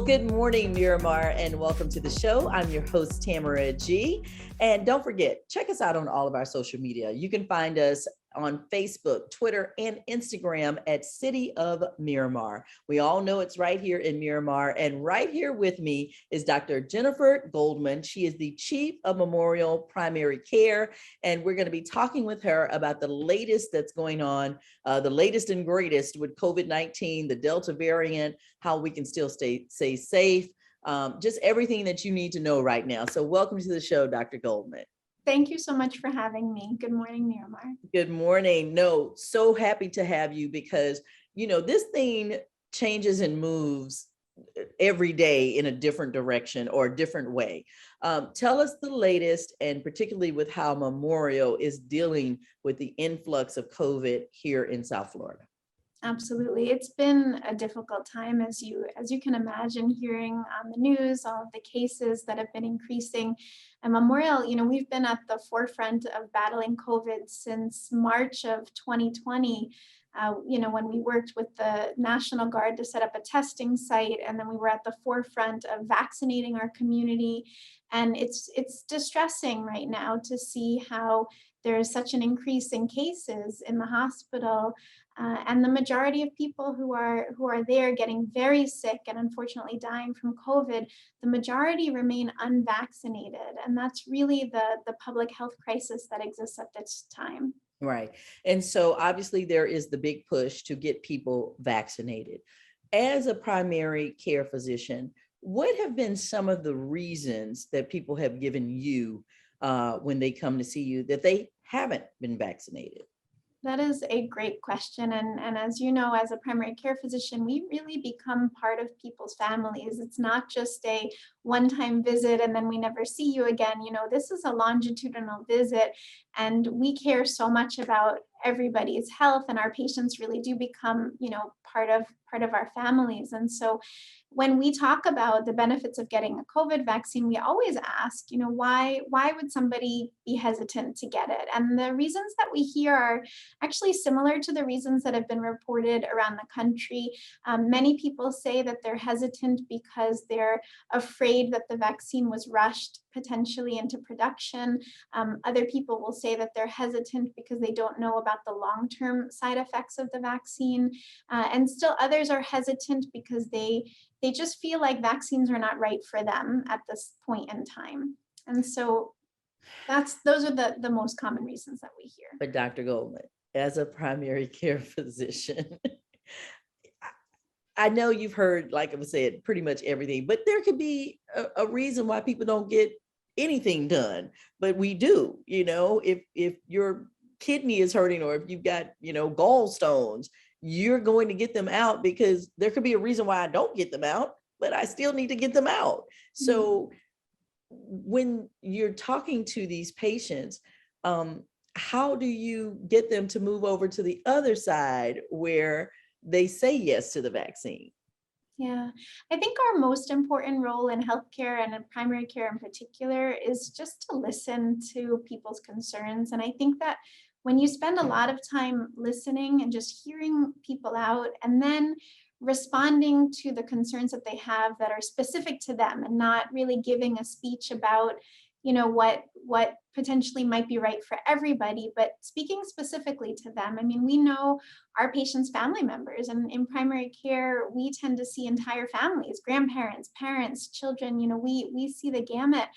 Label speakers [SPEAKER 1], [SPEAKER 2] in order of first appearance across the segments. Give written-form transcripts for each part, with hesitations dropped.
[SPEAKER 1] good morning, Miramar, and welcome to the show. I'm your host, Tamara G. And don't forget, check us out on all of our social media. You can find us on Facebook, Twitter, and Instagram at City of Miramar. We all know it's right here in Miramar. And right here with me is Dr. Jennifer Goldman. She is the Chief of Memorial Primary Care. And we're going to be talking with her about the latest that's going on, the latest and greatest with COVID-19, the Delta variant, how we can still stay safe, just everything that you need to know right now. So welcome to the show, Dr. Goldman.
[SPEAKER 2] Thank you so much for having me. Good morning, Miramar.
[SPEAKER 1] Good morning. No, so happy to have you because, this thing changes and moves every day in a different direction or a different way. Tell us the latest, and particularly with how Memorial is dealing with the influx of COVID here in South Florida.
[SPEAKER 2] Absolutely. It's been a difficult time, as you can imagine, hearing on the news, all of the cases that have been increasing. And Memorial, we've been at the forefront of battling COVID since March of 2020. When we worked with the National Guard to set up a testing site, and then we were at the forefront of vaccinating our community. And it's distressing right now to see how there is such an increase in cases in the hospital. And the majority of people who are there getting very sick and unfortunately dying from COVID, the majority remain unvaccinated. And that's really the public health crisis that exists at this time.
[SPEAKER 1] Right. And so obviously there is the big push to get people vaccinated. As a primary care physician, what have been some of the reasons that people have given you when they come to see you that they haven't been vaccinated?
[SPEAKER 2] That is a great question. And as you know, as a primary care physician, we really become part of people's families. It's not just a one-time visit and then we never see you again. This is a longitudinal visit, and we care so much about everybody's health, and our patients really do become, part of our families. And so when we talk about the benefits of getting a COVID vaccine, we always ask, why would somebody be hesitant to get it? And the reasons that we hear are actually similar to the reasons that have been reported around the country. Many people say that they're hesitant because they're afraid that the vaccine was rushed potentially into production. Other people will say that they're hesitant because they don't know about the long-term side effects of the vaccine. And still others are hesitant because they just feel like vaccines are not right for them at this point in time. And so those are the most common reasons that we hear.
[SPEAKER 1] But Dr. Goldman, as a primary care physician, I know you've heard, like I said, pretty much everything, but there could be a reason why people don't get anything done, but we do. If your kidney is hurting or if you've got, gallstones, you're going to get them out because there could be a reason why I don't get them out, but I still need to get them out. So when you're talking to these patients, how do you get them to move over to the other side where they say yes to the vaccine?
[SPEAKER 2] Yeah, I think our most important role in healthcare and in primary care in particular is just to listen to people's concerns. And I think that when you spend a lot of time listening and just hearing people out and then responding to the concerns that they have that are specific to them and not really giving a speech about what potentially might be right for everybody, but speaking specifically to them. I mean, we know our patients' family members, and in primary care, we tend to see entire families, grandparents, parents, children, we see the gamut.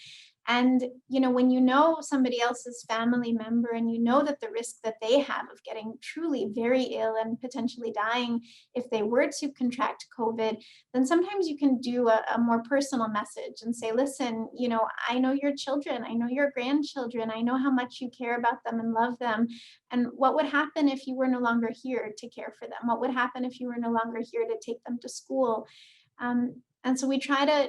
[SPEAKER 2] And, when you know somebody else's family member and you know that the risk that they have of getting truly very ill and potentially dying if they were to contract COVID, then sometimes you can do a more personal message and say, listen, I know your children, I know your grandchildren, I know how much you care about them and love them. And what would happen if you were no longer here to care for them? What would happen if you were no longer here to take them to school? And so we try to,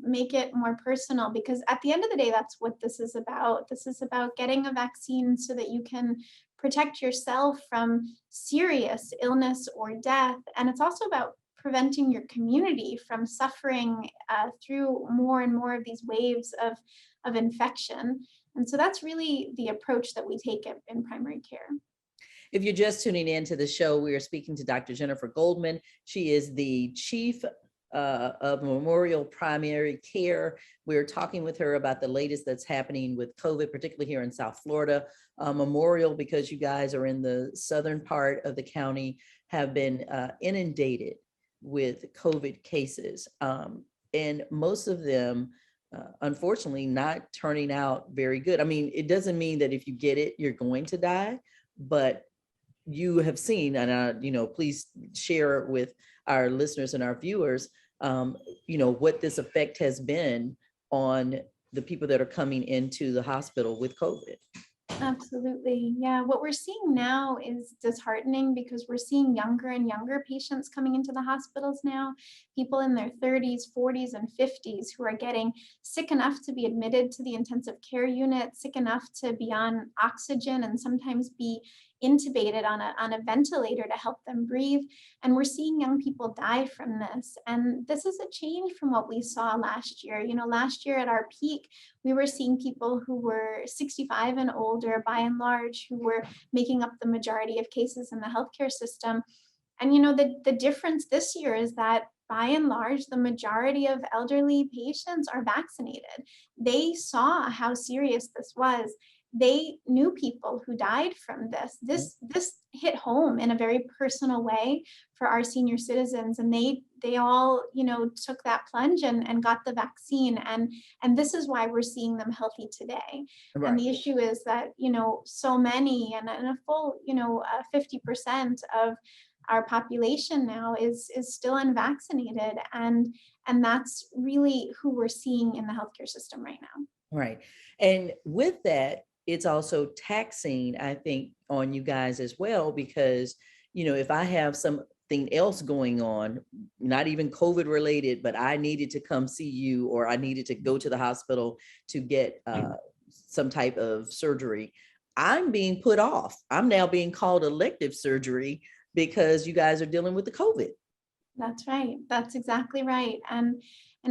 [SPEAKER 2] make it more personal, because at the end of the day, that's what this is about. This is about getting a vaccine so that you can protect yourself from serious illness or death. And it's also about preventing your community from suffering through more and more of these waves of infection. And so that's really the approach that we take in primary care.
[SPEAKER 1] If you're just tuning in to the show, we are speaking to Dr. Jennifer Goldman. She is the Chief of Memorial Primary Care. We're talking with her about the latest that's happening with COVID, particularly here in South Florida. Memorial, because you guys are in the southern part of the county, have been inundated with COVID cases. And most of them, unfortunately, not turning out very good. I mean, it doesn't mean that if you get it, you're going to die, but you have seen, and please share with our listeners and our viewers, what this effect has been on the people that are coming into the hospital with COVID.
[SPEAKER 2] Absolutely. Yeah. What we're seeing now is disheartening because we're seeing younger and younger patients coming into the hospitals now, people in their 30s, 40s, and 50s who are getting sick enough to be admitted to the intensive care unit, sick enough to be on oxygen and sometimes be intubated on a ventilator to help them breathe. And we're seeing young people die from this. And this is a change from what we saw last year. Last year at our peak, we were seeing people who were 65 and older, by and large, who were making up the majority of cases in the healthcare system. And the difference this year is that by and large, the majority of elderly patients are vaccinated. They saw how serious this was. They knew people who died from this. This hit home in a very personal way for our senior citizens, and they all took that plunge and got the vaccine, and this is why we're seeing them healthy today.
[SPEAKER 1] Right.
[SPEAKER 2] And the issue is that so many and a full 50% of our population now is still unvaccinated, and that's really who we're seeing in the healthcare system right now.
[SPEAKER 1] Right. And with that, it's also taxing, I think, on you guys as well, because, if I have something else going on, not even COVID related, but I needed to come see you, or I needed to go to the hospital to get some type of surgery, I'm being put off. I'm now being called elective surgery because you guys are dealing with the COVID.
[SPEAKER 2] That's right. That's exactly right. And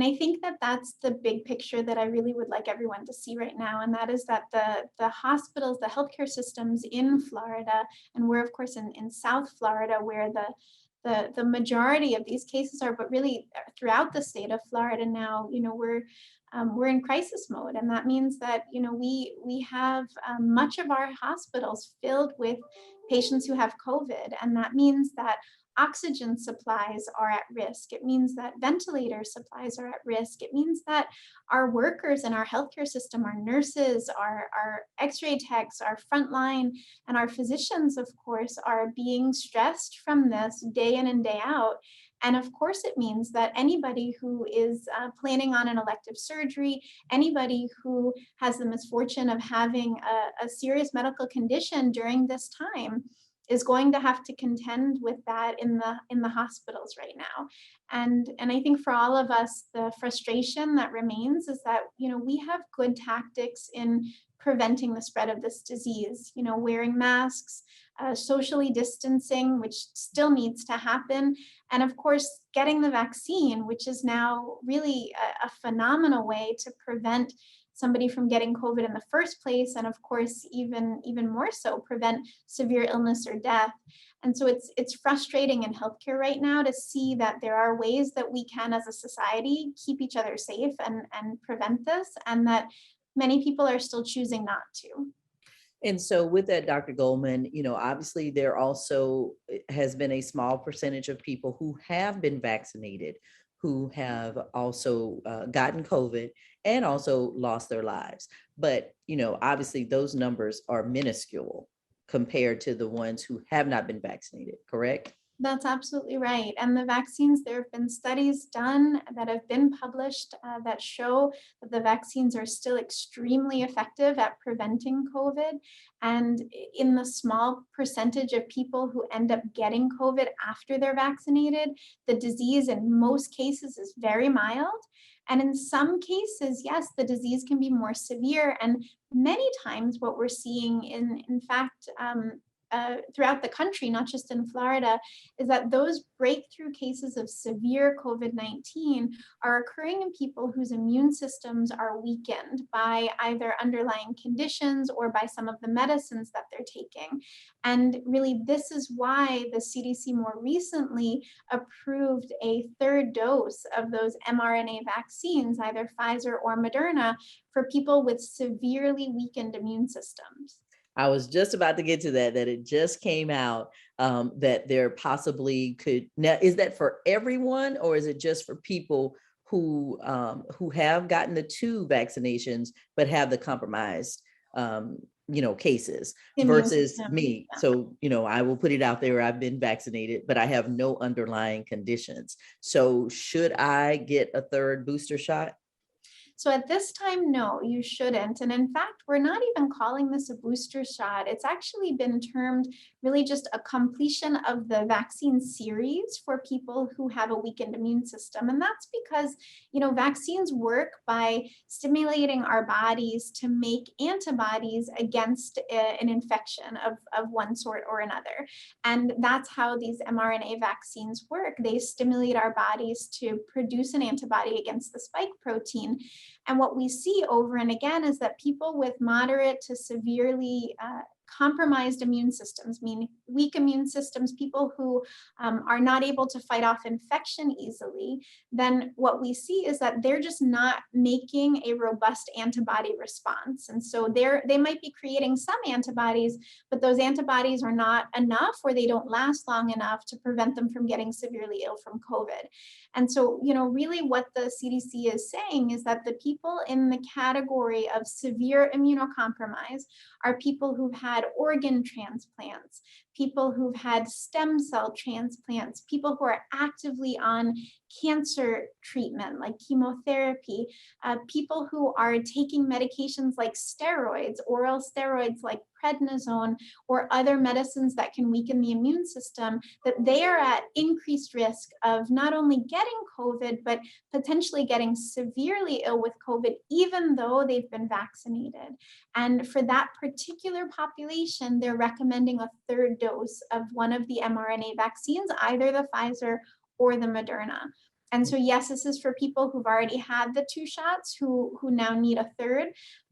[SPEAKER 2] I think that that's the big picture that I really would like everyone to see right now. And that is that the hospitals, the healthcare systems in Florida, and we're of course in South Florida, where the majority of these cases are, but really throughout the state of Florida now, we're in crisis mode. And that means that, we have much of our hospitals filled with patients who have COVID. And that means that oxygen supplies are at risk. It means that ventilator supplies are at risk. It means that our workers in our healthcare system, our nurses, our x-ray techs, our frontline, and our physicians, of course, are being stressed from this day in and day out. And of course, it means that anybody who is planning on an elective surgery, anybody who has the misfortune of having a serious medical condition during this time, is going to have to contend with that in the hospitals right now. And I think for all of us, the frustration that remains is that, we have good tactics in preventing the spread of this disease, wearing masks, socially distancing, which still needs to happen, and of course, getting the vaccine, which is now really a phenomenal way to prevent somebody from getting COVID in the first place, and of course, even more so, prevent severe illness or death. And so it's frustrating in healthcare right now to see that there are ways that we can, as a society, keep each other safe and prevent this, and that many people are still choosing not to.
[SPEAKER 1] And so with that, Dr. Goldman, obviously there also has been a small percentage of people who have been vaccinated, who have also gotten COVID and also lost their lives. But, obviously those numbers are minuscule compared to the ones who have not been vaccinated, correct?
[SPEAKER 2] That's absolutely right. And the vaccines, there have been studies done that have been published that show that the vaccines are still extremely effective at preventing COVID. And in the small percentage of people who end up getting COVID after they're vaccinated, the disease in most cases is very mild. And in some cases, yes, the disease can be more severe. And many times what we're seeing in fact, throughout the country, not just in Florida, is that those breakthrough cases of severe COVID-19 are occurring in people whose immune systems are weakened by either underlying conditions or by some of the medicines that they're taking. And really, this is why the CDC more recently approved a third dose of those mRNA vaccines, either Pfizer or Moderna, for people with severely weakened immune systems.
[SPEAKER 1] I was just about to get to that it just came out that there possibly could. Now, is that for everyone, or is it just for people who have gotten the 2 vaccinations but have the compromised cases
[SPEAKER 2] Immune
[SPEAKER 1] versus
[SPEAKER 2] system.
[SPEAKER 1] me?
[SPEAKER 2] Yeah.
[SPEAKER 1] So, I will put it out there. I've been vaccinated, but I have no underlying conditions. So should I get a third booster shot?
[SPEAKER 2] So at this time, no, you shouldn't. And in fact, we're not even calling this a booster shot. It's actually been termed really just a completion of the vaccine series for people who have a weakened immune system. And that's because, vaccines work by stimulating our bodies to make antibodies against an infection of one sort or another. And that's how these mRNA vaccines work. They stimulate our bodies to produce an antibody against the spike protein. And what we see over and again is that people with moderate to severely compromised immune systems, meaning weak immune systems, people who are not able to fight off infection easily, then what we see is that they're just not making a robust antibody response. And so they might be creating some antibodies, but those antibodies are not enough, or they don't last long enough to prevent them from getting severely ill from COVID. And so, really what the CDC is saying is that the people in the category of severe immunocompromise are people who've had organ transplants, people who've had stem cell transplants, people who are actively on cancer treatment like chemotherapy, people who are taking medications like steroids, oral steroids like prednisone, or other medicines that can weaken the immune system, that they are at increased risk of not only getting COVID, but potentially getting severely ill with COVID, even though they've been vaccinated. And for that particular population, they're recommending a third dose of one of the mRNA vaccines, either the Pfizer or the Moderna. And so, yes, this is for people who've already had the 2 shots who now need a third,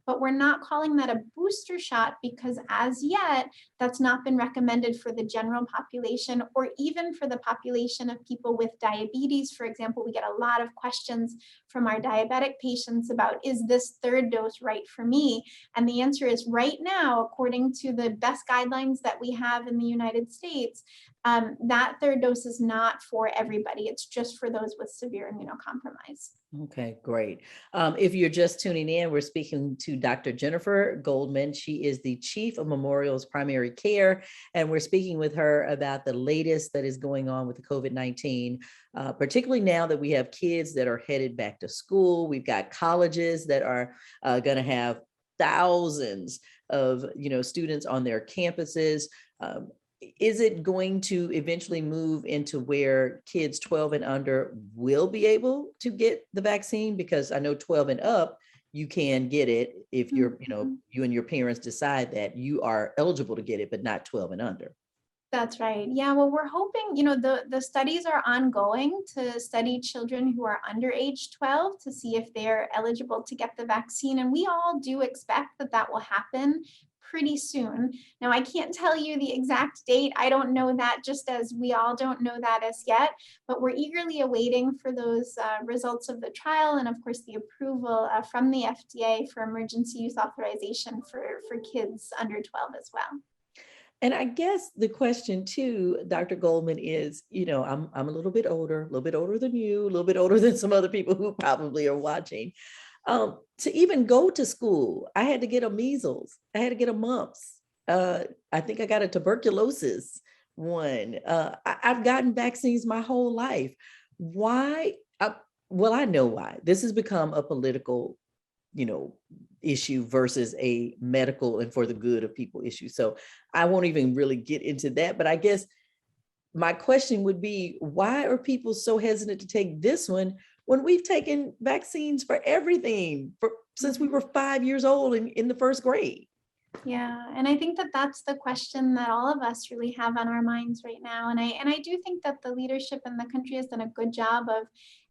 [SPEAKER 2] but we're not calling that a booster shot because as yet, that's not been recommended for the general population or even for the population of people with diabetes. For example, we get a lot of questions from our diabetic patients about, is this third dose right for me? And the answer is right now, according to the best guidelines that we have in the United States, that third dose is not for everybody. It's just for those with severe immunocompromise.
[SPEAKER 1] Okay, great. If you're just tuning in, we're speaking to Dr. Jennifer Goldman. She is the Chief of Memorial's Primary Care, and we're speaking with her about the latest that is going on with the COVID-19, particularly now that we have kids that are headed back to school. We've got colleges that are going to have thousands of students on their campuses. Is it going to eventually move into where kids 12 and under will be able to get the vaccine? Because I know 12 and up, you can get it if you're, you and your parents decide that you are eligible to get it, but not 12 and under.
[SPEAKER 2] That's right. Yeah, well, we're hoping, the studies are ongoing to study children who are under age 12 to see if they're eligible to get the vaccine. And we all do expect that that will happen pretty soon. Now, I can't tell you the exact date. I don't know that, just as we all don't know that as yet, but we're eagerly awaiting for those results of the trial and, of course, the approval from the FDA for emergency use authorization for kids under 12 as well.
[SPEAKER 1] And I guess the question too, Dr. Goldman, is, I'm a little bit older than you, a little bit older than some other people who probably are watching. To even go to school, I had to get a measles, I had to get a mumps. I think I got a tuberculosis one. I've gotten vaccines my whole life. Why? Well, I know why. This has become a political issue versus a medical and for the good of people issue. So I won't even really get into that. But I guess my question would be, why are people so hesitant to take this one when we've taken vaccines for everything since we were 5 years old in the first grade?
[SPEAKER 2] Yeah, and I think that that's the question that all of us really have on our minds right now. And I do think that the leadership in the country has done a good job of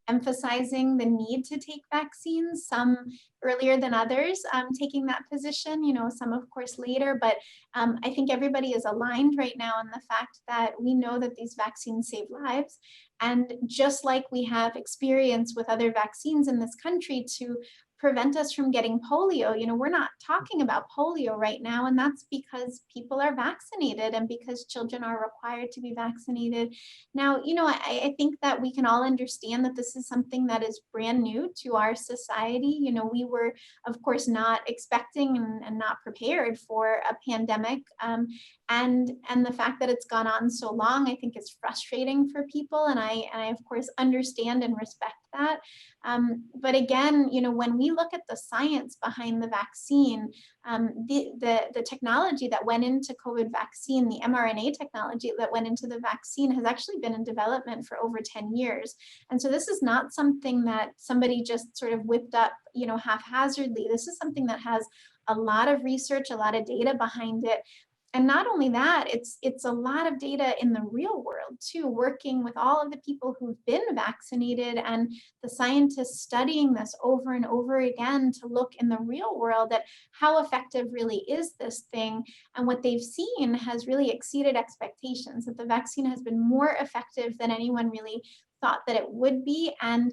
[SPEAKER 2] emphasizing the need to take vaccines, some earlier than others, taking that position, some of course later, but I think everybody is aligned right now in the fact that we know that these vaccines save lives. And just like we have experience with other vaccines in this country to prevent us from getting polio. We're not talking about polio right now, and that's because people are vaccinated and because children are required to be vaccinated. Now, I think that we can all understand that this is something that is brand new to our society. We were, of course, not expecting and not prepared for a pandemic. And the fact that it's gone on so long, I think is frustrating for people. And I of course understand and respect that. But again, when we look at the science behind the vaccine, the technology that went into COVID vaccine, the mRNA technology that went into the vaccine has actually been in development for over 10 years. And so this is not something that somebody just sort of whipped up, haphazardly. This is something that has a lot of research, a lot of data behind it. And not only that, it's a lot of data in the real world too, working with all of the people who've been vaccinated and the scientists studying this over and over again to look in the real world at how effective really is this thing. And what they've seen has really exceeded expectations, that the vaccine has been more effective than anyone really thought that it would be. And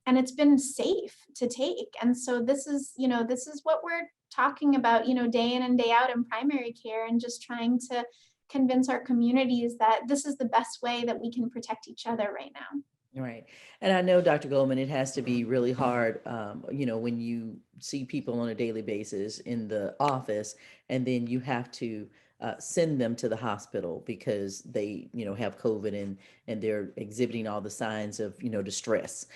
[SPEAKER 2] it's been safe to take. And so this is what we're talking about, day in and day out in primary care, and just trying to convince our communities that this is the best way that we can protect each other right now.
[SPEAKER 1] Right. And I know, Dr. Goldman, it has to be really hard, when you see people on a daily basis in the office, and then you have to send them to the hospital because they, have COVID, and they're exhibiting all the signs of, distress.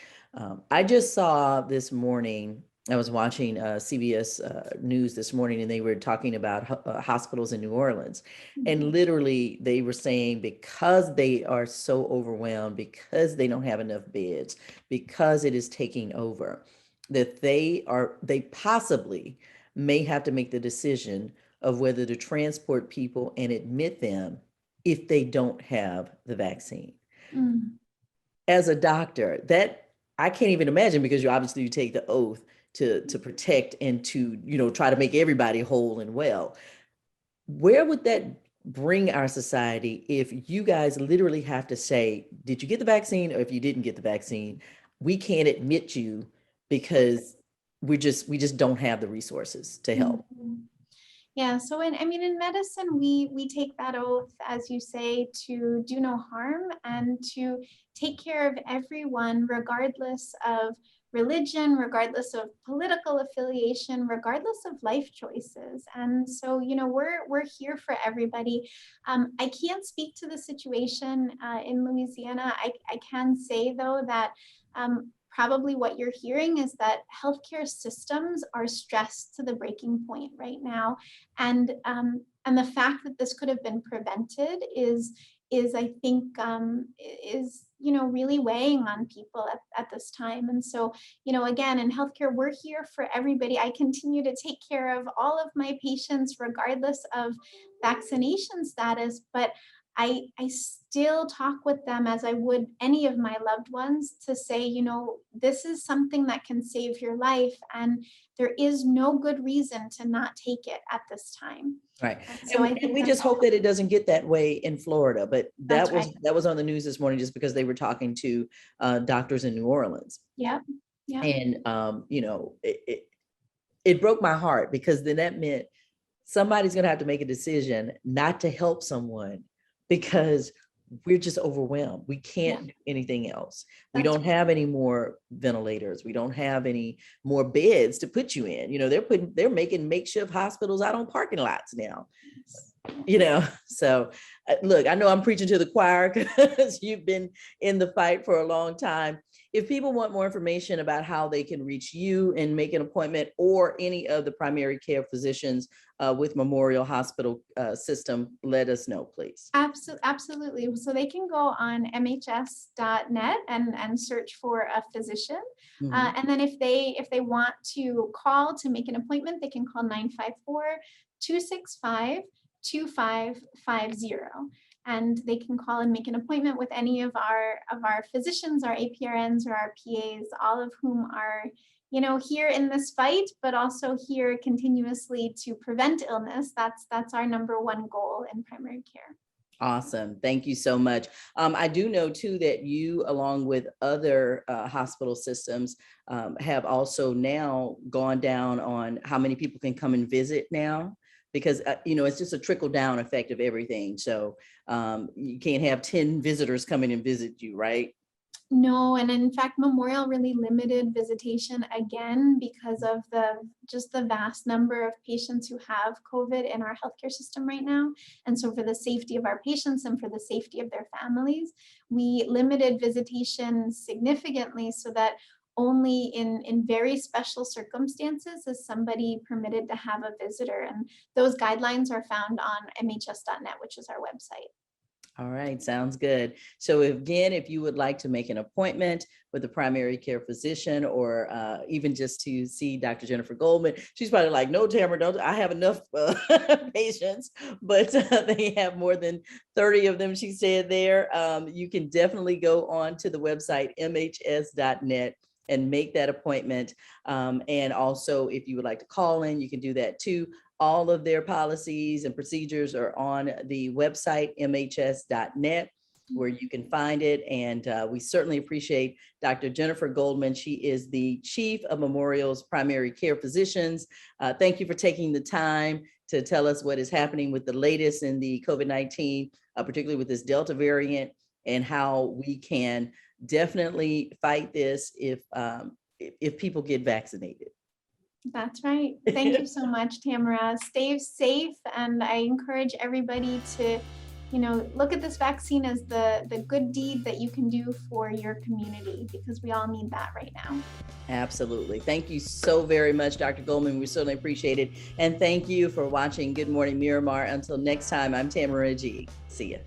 [SPEAKER 1] I just saw this morning, I was watching CBS News this morning, and they were talking about hospitals in New Orleans. And literally, they were saying because they are so overwhelmed, because they don't have enough beds, because it is taking over, that they possibly may have to make the decision of whether to transport people and admit them if they don't have the vaccine.
[SPEAKER 2] Mm.
[SPEAKER 1] As a doctor, that I can't even imagine, because you take the oath to protect and to, try to make everybody whole and well. Where would that bring our society if you guys literally have to say, did you get the vaccine? Or if you didn't get the vaccine, we can't admit you because we just don't have the resources to help.
[SPEAKER 2] Mhm. Yeah, so in medicine, we take that oath, as you say, to do no harm and to take care of everyone, regardless of religion, regardless of political affiliation, regardless of life choices. And so, we're here for everybody. I can't speak to the situation in Louisiana. I can say though that probably what you're hearing is that healthcare systems are stressed to the breaking point right now, and the fact that this could have been prevented is I think is really weighing on people at this time. And so again, in healthcare, we're here for everybody. I continue to take care of all of my patients regardless of vaccination status, but I still talk with them as I would any of my loved ones to say, this is something that can save your life, and there is no good reason to not take it at this time.
[SPEAKER 1] Right.
[SPEAKER 2] And so I
[SPEAKER 1] And
[SPEAKER 2] think
[SPEAKER 1] we just hope that it doesn't get that way in Florida. But
[SPEAKER 2] that's right.
[SPEAKER 1] that was on the news this morning, just because they were talking to doctors in New Orleans.
[SPEAKER 2] Yeah. Yeah.
[SPEAKER 1] And it broke my heart, because then that meant somebody's going to have to make a decision not to help someone because we're just overwhelmed. We can't do anything else. We
[SPEAKER 2] That's
[SPEAKER 1] don't have any more ventilators. We don't have any more beds to put you in. They're making makeshift hospitals out on parking lots now. So look, I know I'm preaching to the choir because you've been in the fight for a long time. If people want more information about how they can reach you and make an appointment, or any of the primary care physicians with Memorial Hospital System, let us know, please.
[SPEAKER 2] Absolutely. So they can go on MHS.net and search for a physician.
[SPEAKER 1] Mhm.
[SPEAKER 2] And then if they want to call to make an appointment, they can call 954-265-2550. And they can call and make an appointment with any of our physicians, our APRNs or our PAs, all of whom are here in this fight, but also here continuously to prevent illness. That's our number one goal in primary care.
[SPEAKER 1] Awesome. Thank you so much. I do know too that you, along with other hospital systems, have also now gone down on how many people can come and visit now, because it's just a trickle down effect of everything. So you can't have 10 visitors coming and visit you, right?
[SPEAKER 2] No, and in fact, Memorial really limited visitation again because of the vast number of patients who have COVID in our healthcare system right now. And so for the safety of our patients and for the safety of their families, we limited visitation significantly so that only in very special circumstances is somebody permitted to have a visitor. And those guidelines are found on MHS.net, which is our website.
[SPEAKER 1] All right, sounds good. So again, if you would like to make an appointment with a primary care physician, or even just to see Dr. Jennifer Goldman, she's probably like, no, Tamara, don't, I have enough patients, but they have more than 30 of them, she said there. You can definitely go on to the website, mhs.net, and make that appointment. And also, if you would like to call in, you can do that too. All of their policies and procedures are on the website, mhs.net, where you can find it. And we certainly appreciate Dr. Jennifer Goldman. She is the chief of Memorial's primary care physicians. Thank you for taking the time to tell us what is happening with the latest in the COVID-19, particularly with this Delta variant, and how we can definitely fight this if people get vaccinated.
[SPEAKER 2] That's right. Thank you so much, Tamara. Stay safe, and I encourage everybody to, look at this vaccine as the good deed that you can do for your community, because we all need that right now.
[SPEAKER 1] Absolutely. Thank you so very much, Dr. Goldman. We certainly appreciate it. And thank you for watching Good Morning Miramar. Until next time, I'm Tamara G. See ya.